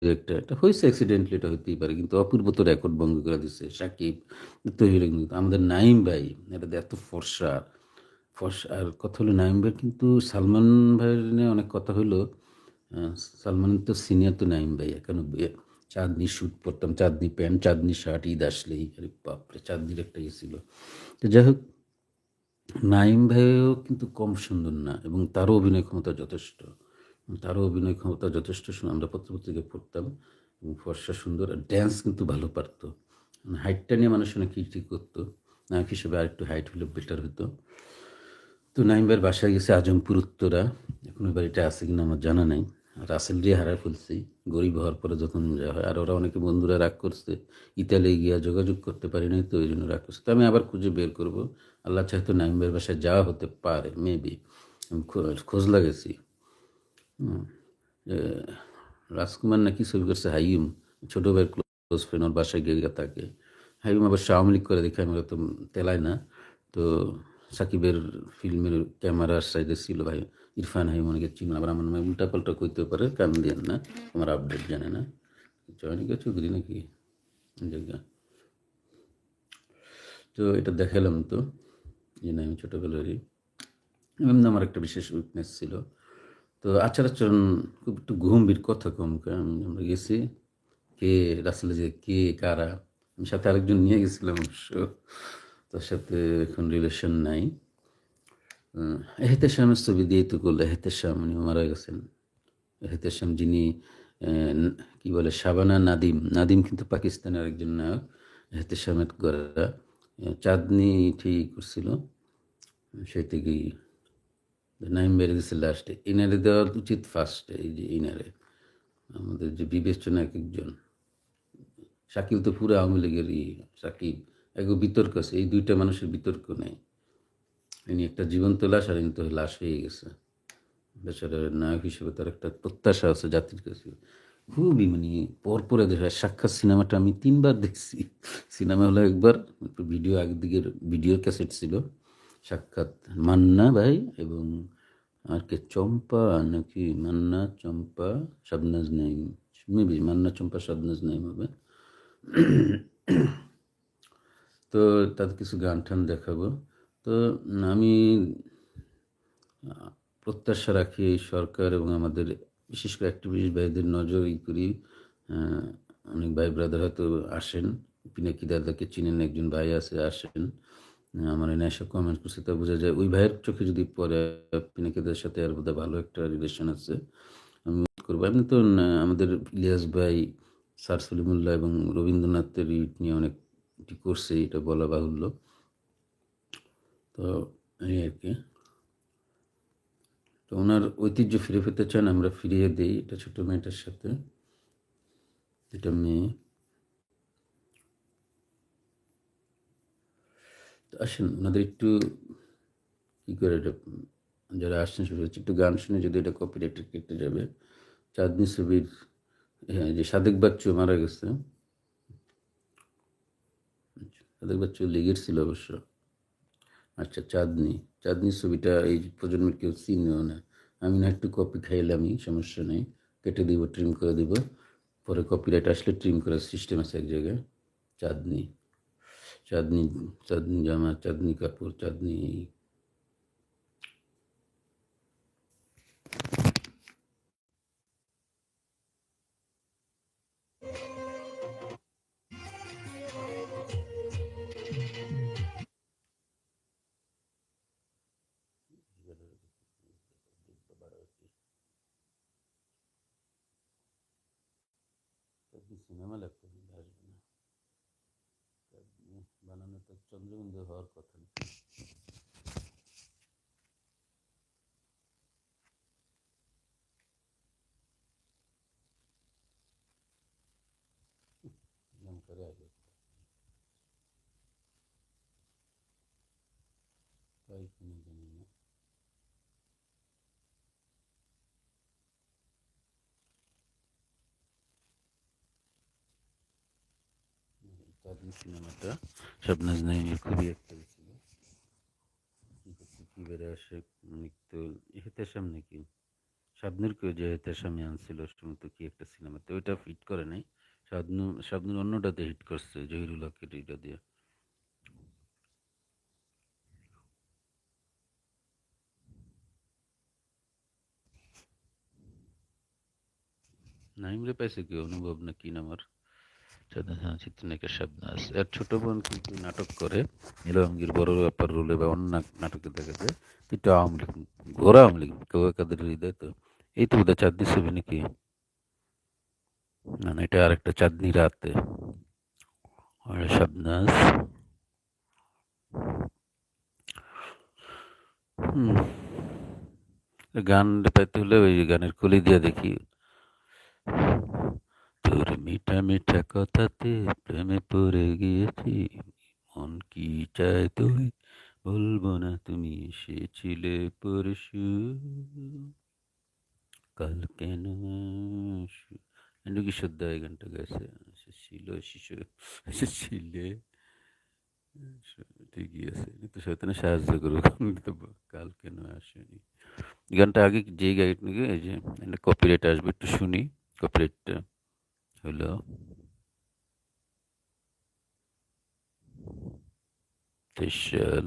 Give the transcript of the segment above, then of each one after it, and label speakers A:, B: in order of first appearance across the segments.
A: একটা এটা হয়েছে অ্যাক্সিডেন্টালি, এটা হইতেই পারে, কিন্তু অপূর্ব তো রেকর্ড ভঙ্গ করে দিচ্ছে সাকিব। তো কিন্তু আমাদের নাইম ভাই, এটা এত ফর্সা ফর্সা। আর কথা হলো নাইম ভাই কিন্তু সালমান ভাইয়ের নিয়ে অনেক কথা হলো। সালমানের তো সিনিয়র তো নাইম ভাই, 91। চাঁদনি শ্যুট পরতাম, চাঁদনি প্যান্ট, চাঁদনি শার্ট, ঈদ আসলেই আরে বাপরে চাঁদনির একটা ইয়ে ছিল। তো যাই হোক, নাইম ভাইও কিন্তু কম সুন্দর না, এবং তারও অভিনয় ক্ষমতা যথেষ্ট। তারও অভিনয় ক্ষমতা যথেষ্ট আমরা পত্রপত্রিকায় পড়তাম। এবং ফর্সা সুন্দর, আর ড্যান্স কিন্তু ভালো পারতো। হাইটটা নিয়ে মানুষ অনেক ক্রিটিক করতো, নায়ক হিসেবে আরেকটু হাইট হলে বেটার হতো। তো নাইম ভাইয়ের বাসায় গেছে আজমপুর উত্তরা, এখন ওই বাড়িটা আছে কিনা আমার জানা নাই। রাসেল দিয়ে হারায় ফেলছি, গরিব হওয়ার পরে যখন যা হয়। আর ওরা অনেকে বন্ধুরা রাগ করছে, ইতালি গিয়া যোগাযোগ করতে পারি নাই, তো ওই জন্য রাগ করছে। তো আমি আবার খুঁজে বের করব, আল্লাহ চাইতো নাইম ভাইয়ের বাসায় যাওয়া হতে পারে মেবি। আমি খোঁজ লাগাইছি। হুম, যে রাজকুমার নাকি ছবি করছে হাইম, ছোটো ভাইয়ের ক্লোজ ফ্রেন্ড, ওর বাসায় গিয়ে থাকে। হাইম আবার আওয়ামী লীগ করে দেখে আমি তো তেলায় না। তো সাকিবের ফিল্মের ক্যামেরার সাইডে ছিল ভাই। ইরফান হাইম অনেকে চিনো, আবার আমার নামে উল্টা পাল্টা কইতে পারে, কান দিয়েন না, আমার আপডেট জানে না। জয়নিকা চৌধুরী নাকি জায়গা। তো এটা দেখালাম তো, যে না আমি ছোটোবেলারই এমনি আমার একটা বিশেষ উইকনেস ছিল। তো আচার আচরণ খুব একটু গম্ভীর, কথা কম কয়। আমরা গেছি, কে রাসেলে যে কে কারা, আমি সাথে আরেকজন নিয়ে গেছিলাম অবশ্য, তার সাথে এখন রিলেশন নাই। এহতেশামের ছবি দিয়েই তো করলো। এহতেশাম উনি মারা গেছেন। এহতেশাম যিনি কি বলে শাবানা নাদিম, নাদিম কিন্তু পাকিস্তানের আরেকজন নায়ক। এহতেশামের গড়া চাঁদনি ঠিক করছিল, সেই থেকেই নাইম বেড়ে দিচ্ছে লাস্টে। ইনারে দেওয়া উচিত ফার্স্টে, এই যে ইনারে আমাদের যে বিবেচনা এক একজন। শাকিল তো পুরো আওয়ামী লীগের শাকিব এক বিতর্ক আছে, এই দুইটা মানুষের বিতর্ক নেই। ইনি একটা জীবন্ত লাশ, আর ইনি তো লাশ হয়ে গেছে। বেচারার নায়ক হিসেবে তার একটা প্রত্যাশা আছে জাতির কাছে। খুবই মানে পরপরে দেখা সাক্ষাৎ সিনেমাটা আমি 3বার দেখছি। সিনেমা হলো একবার, ভিডিও আগের দিকের ভিডিও ক্যাসেট ছিল। সাক্ষাৎ মান্না ভাই এবং আর কে চম্পা নাকি মান্না চম্পা শাবনাজ নাইম, মেবি মান্না চম্পা শাবনাজ নাইম হবে। তো তাদের কিছু গান টান দেখাবো। তো আমি প্রত্যাশা রাখি এই সরকার এবং আমাদের বিশেষ করে অ্যাক্টিভিস্ট ভাইদের নজর করি। আহ, অনেক ভাই ব্রাদার হয়তো আসেন, পিনাকি দাদাকে চিনেন, একজন ভাই আছে, আসেন। আমার এনে এসব কমেন্ট করছে, তা বোঝা যায় ওই ভাইয়ের চোখে যদি পরে পিনাকি দাদার সাথে আর বোধহয় ভালো একটা রিলেশন আছে। আমি করবো এমনি তো আমাদের ইলিয়াস ভাই, স্যার সলিমুল্লাহ এবং রবীন্দ্রনাথের নিয়ে অনেক করছে, এটা বলা বাহুল্য। তো এই আর কি। তো ওনার ঐতিহ্য ফিরে পেতে চান, আমরা ফিরিয়ে দিই এটা ছোট মেয়েটার সাথে, এটা মেয়ে। তো আসেন ওনাদের একটু কী করে এটা, যারা আসছেন শুরু হচ্ছে একটু গান শুনে, যদি এটা কপিরাইটেড কেটে যাবে। চাঁদনি ছবির, হ্যাঁ, যে সাদেক বাচ্চু মারা গেছে। সাদেক বাচ্চু লেগের ছিল অবশ্য। আচ্ছা, চাঁদনি, চাঁদনি ছবিটা এই প্রজন্মের কেউ চিনেও না। আমি না একটু কপি খাইলামই, সমস্যা নেই, কেটে দিব, ট্রিম করে দিব, পরে কপিরাইট আসলে ট্রিম করার সিস্টেম আছে এক জায়গায়। চাঁদনি, চাঁদনি, চাঁদনি জামা, চাঁদনি কাপড়, চাঁদনি। সিনেমা লাগতো কিন্তু আসবে না, বানানো তো চন্দ্রবিন্দু হওয়ার কথা না। নাম করে আগে তাই কিনে জানি না। চাঁদনি সিনেমাটা শাবনাজ নাইমের খুবই একটা ছিল। কী করছে, কী বেড়ে আসে, তো ইহেতেশাম নাকি শাবনূরকে যে তেসামি আনছিল সম্ভবত কি একটা সিনেমাতে, ওইটা হিট করে নাই। শাবনূর অন্যটাতে হিট করছে, জহিরুল হকের এটা দিয়ে। নাইমরে পাইছে কি, অনুভব না কি নাম আর, চিত্রনায়িকা শাবনাজ। আর ছোট বোন কিন্তু নাটক করে, নীলমগির বড় ব্যাপার রোলে বা অন্য নাটকে দেখা যায়। এটা আওয়ামী লীগ, ঘোরা আওয়ামী লীগ, কেউ কাদের হৃদয় তো। এই তো বোধহয় চাঁদনি ছবি নাকি, না না, এটা আর একটা চাঁদনি রাতে। আর শাবনাজ। হুম, গান পাইতে হলে ওই গানের কলি দিয়ে দেখি। তোর মিঠা মিঠা কথাতে প্রেমে পড়ে গিয়েছি, মন কি চায় তুই বলবো না, তুমি এসেছিলে পরশু, কাল কেন কিশোর দা এই গানটা গাইছে। ছিল শিশু, ছিলে, ঠিকই আছে, কিন্তু শয়তানে সাহায্য করুক। কাল কেন আসেনি, এই গানটা আগে যে গাইড নাকি, এই যে কপিরাইট আসবে, একটু শুনি কপিরাইটটা। হলো 23 সাল,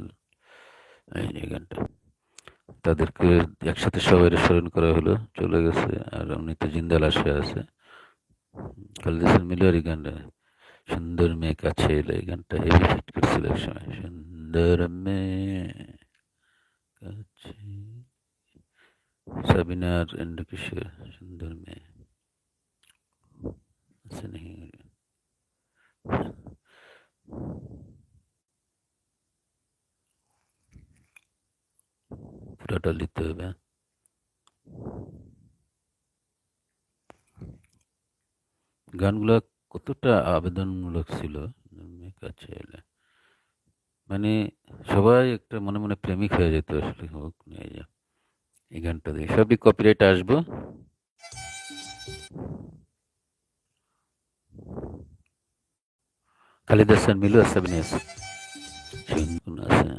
A: এই যে গানটা। তাদেরকে একসাথে সবাই স্মরণ করা হলো, চলে গেছে। আর উনি তো জিন্দা লাশে আছে। খালেদ হোসেন মিলুয়ার এই গানটা, সুন্দর মেয়ে কাছে এলো, এই গানটা হেভি হিট করছিল এক সময়। সুন্দর মেয়ে কাছে, সাবিনার এন্ড্রু কিশোর, সুন্দর মেয়ে আছে নাকি, পুরোটা লিখতে হবে। গানগুলা কতটা আবেদনমূলক ছিল, মেয়ে কাছে এলে, মানে সবাই একটা মনে মনে প্রেমিক হয়ে যেত আসলে, হোক না এই যে, এই গানটা দিয়ে সবই কপিরাইট আসবো। খালিদ হাসান মিলু আর সাবিনা আছে, আছে।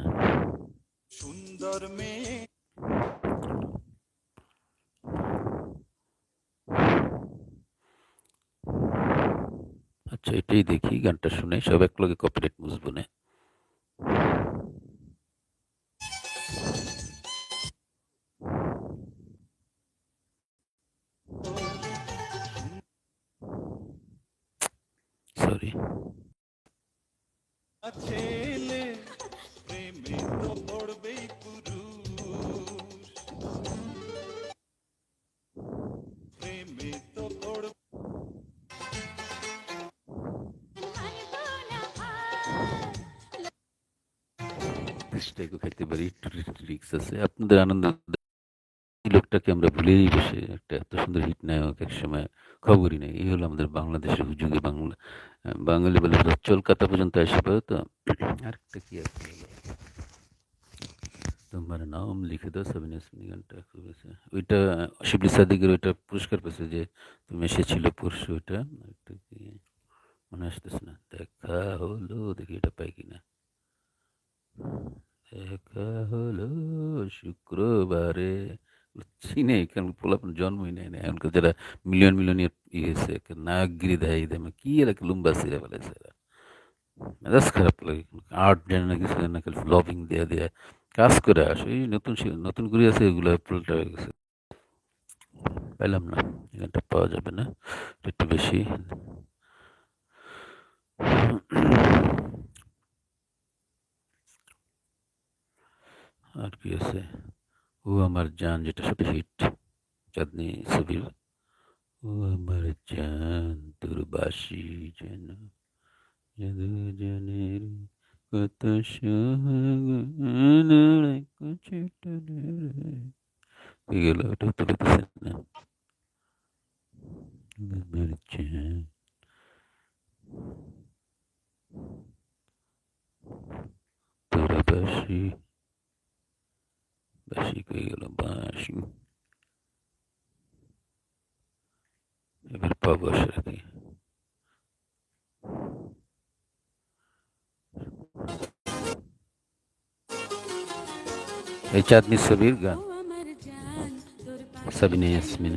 A: সুন্দর মেয়ে, আচ্ছা এটাই দেখি, গানটা শুনে সব এক লগে কপিরাইট মুছবো না। সরি। ছেলে প্রেমে তো পড়বেই পুরুষ, প্রেমে তো পড়বে, চেষ্টাই খাইতে পারি, একটু রিক্স আছে। আপনাদের আনন্দ, এই লোকটাকে আমরা ভুলেই বসে, একটা এত সুন্দর হিট নায়ক এক সময় খবরই নেই। এই হলো আমাদের বাংলাদেশের হুজুগে বাংলা, বাঙালি বলে কলকাতা পর্যন্ত আসে পারে তো। আরেকটা কি আছে, তোমার নাম লিখে দাও, সাবিনা ইয়াসমিন গানটা খুব আছে। ওইটা শিবলি সাদিকের, ওইটা পুরস্কার পেয়েছে যে তুমি এসেছিল পরশু, ওইটা একটা কি মনে আসতেছে না। দেখা হলো, দেখি এটা পাই কিনা। দেখা হলো শুক্রবারে, চিনে এখানে পোলাপন জন্মই নেয় না এখনকার যারা মিলিয়ন মিলিয়ন ইয়েছে, নায়কগিরি দেয়, কি এরা লুম্বা সিরা ফেলেছে এরা, মেজাজ খারাপ লাগে। আর্ট জানে না, কিছু জানে না, খালি ব্লগিং দিয়ে দিয়ে কাজ করে আসে। এই নতুন নতুন করে আছে, এগুলো পোলটা হয়ে গেছে। পাইলাম না, এখানটা পাওয়া যাবে না, একটু বেশি। আর কি আছে, ও আমার জান, যেটা সাথে হিট, চাঁদনি ছবির। ও আমার জান তোর বাসি যেন জাদু জানের কত গেল, ওটা তুলে দিচ্ছেন না। আমার জান তোর বাসি, বাসি কই গেল বাসি, এবার পাবো আসলে কি। এই চাঁদনি ছবির গান, সাবিনা ইয়াসমিন।